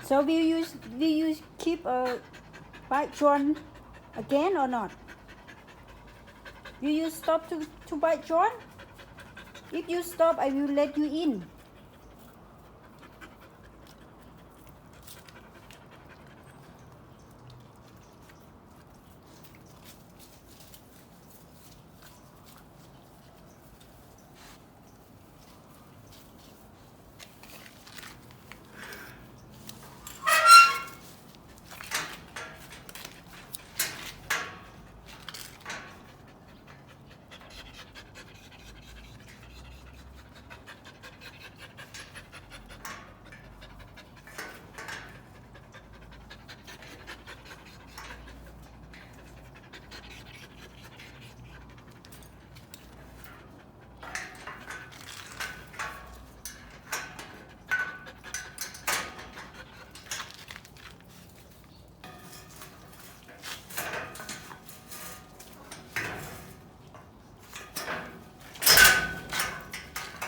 So will you keep bite John again or not? Will you stop to bite John? If you stop, I will let you in.